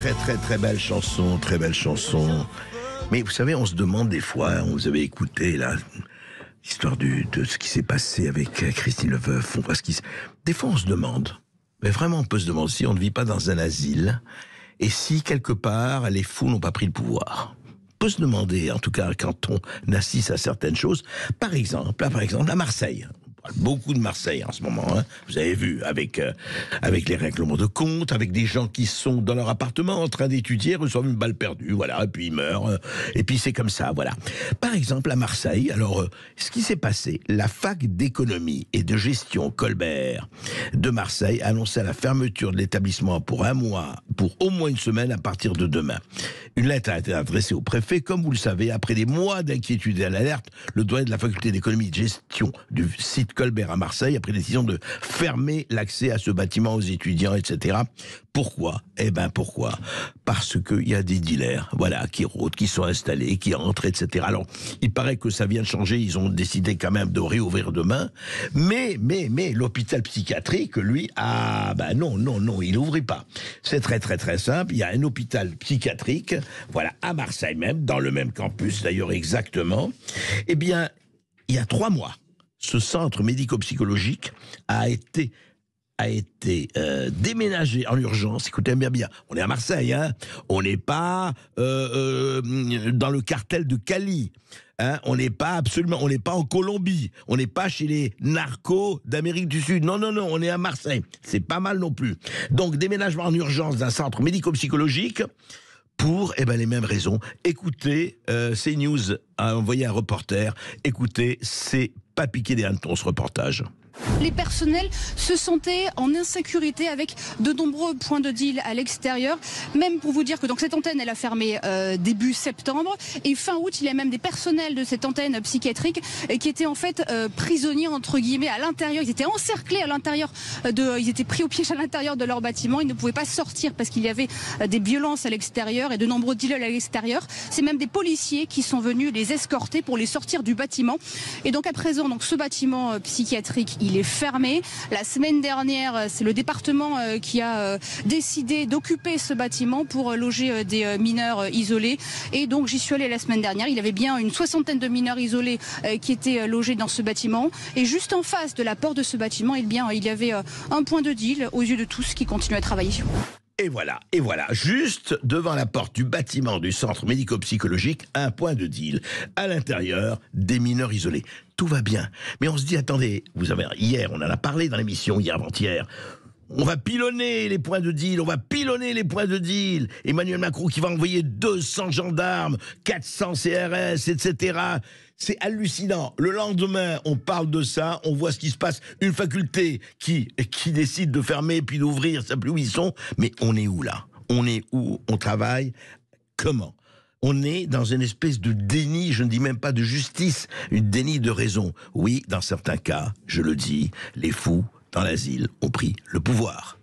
Très très très belle chanson, très belle chanson. Mais vous savez, on se demande des fois, vous avez écouté là, l'histoire de ce qui s'est passé avec Christine Leveuf. Des fois on se demande, mais vraiment on peut se demander si on ne vit pas dans un asile, et si quelque part les fous n'ont pas pris le pouvoir. On peut se demander, en tout cas quand on assiste à certaines choses, par exemple à Marseille. Beaucoup de Marseille en ce moment, hein. Vous avez vu, avec les règlements de compte, avec des gens qui sont dans leur appartement en train d'étudier, reçoivent une balle perdue, voilà, et puis ils meurent, et puis c'est comme ça, voilà. Par exemple, à Marseille, alors, ce qui s'est passé, la fac d'économie et de gestion Colbert de Marseille a annoncé la fermeture de l'établissement pour un mois, pour au moins une semaine à partir de demain. Une lettre a été adressée au préfet, comme vous le savez, après des mois d'inquiétude et à l'alerte, le doyen de la faculté d'économie et de gestion du site Colbert à Marseille a pris la décision de fermer l'accès à ce bâtiment aux étudiants, etc. Pourquoi ? Pourquoi ? Parce qu'il y a des dealers, voilà, qui rôdent, qui sont installés, qui entrent, etc. Alors, il paraît que ça vient de changer, ils ont décidé quand même de réouvrir demain, mais l'hôpital psychiatrique, lui, non, il n'ouvrit pas. C'est très très très simple, il y a un hôpital psychiatrique, voilà, à Marseille même, dans le même campus d'ailleurs exactement. Eh bien, il y a 3 mois, ce centre médico-psychologique a été déménagé en urgence. Écoutez bien, on est à Marseille, hein. On n'est pas dans le cartel de Cali, hein. On n'est pas en Colombie, on n'est pas chez les narcos d'Amérique du Sud. Non, on est à Marseille. C'est pas mal non plus. Donc déménagement en urgence d'un centre médico-psychologique. Pour les mêmes raisons. Écoutez, CNews a envoyé un reporter. Écoutez, c'est pas piqué des hannetons ce reportage. Les personnels se sentaient en insécurité avec de nombreux points de deal à l'extérieur. Même pour vous dire que donc cette antenne, elle a fermé début septembre. Et fin août, il y a même des personnels de cette antenne psychiatrique qui étaient en fait prisonniers, entre guillemets, à l'intérieur. Ils étaient encerclés à l'intérieur ils étaient pris au piège à l'intérieur de leur bâtiment. Ils ne pouvaient pas sortir parce qu'il y avait des violences à l'extérieur et de nombreux deals à l'extérieur. C'est même des policiers qui sont venus les escorter pour les sortir du bâtiment. Et donc à présent, ce bâtiment psychiatrique, il est fermé. La semaine dernière, c'est le département qui a décidé d'occuper ce bâtiment pour loger des mineurs isolés. Et donc j'y suis allée la semaine dernière. Il y avait bien une 60aine de mineurs isolés qui étaient logés dans ce bâtiment. Et juste en face de la porte de ce bâtiment, il y avait un point de deal aux yeux de tous qui continuent à travailler. Et voilà, juste devant la porte du bâtiment du centre médico-psychologique, un point de deal. À l'intérieur, des mineurs isolés. Tout va bien. Mais on se dit, attendez, hier, on en a parlé dans l'émission, hier avant-hier, on va pilonner les points de deal, Emmanuel Macron qui va envoyer 200 gendarmes, 400 CRS, etc. C'est hallucinant. Le lendemain, on parle de ça, on voit ce qui se passe. Une faculté qui décide de fermer puis d'ouvrir, ça plus où ils sont. Mais on est où là ? On est où ? On travaille comment ? On est dans une espèce de déni, je ne dis même pas de justice, une déni de raison. Oui, dans certains cas, je le dis, les fous dans l'asile ont pris le pouvoir.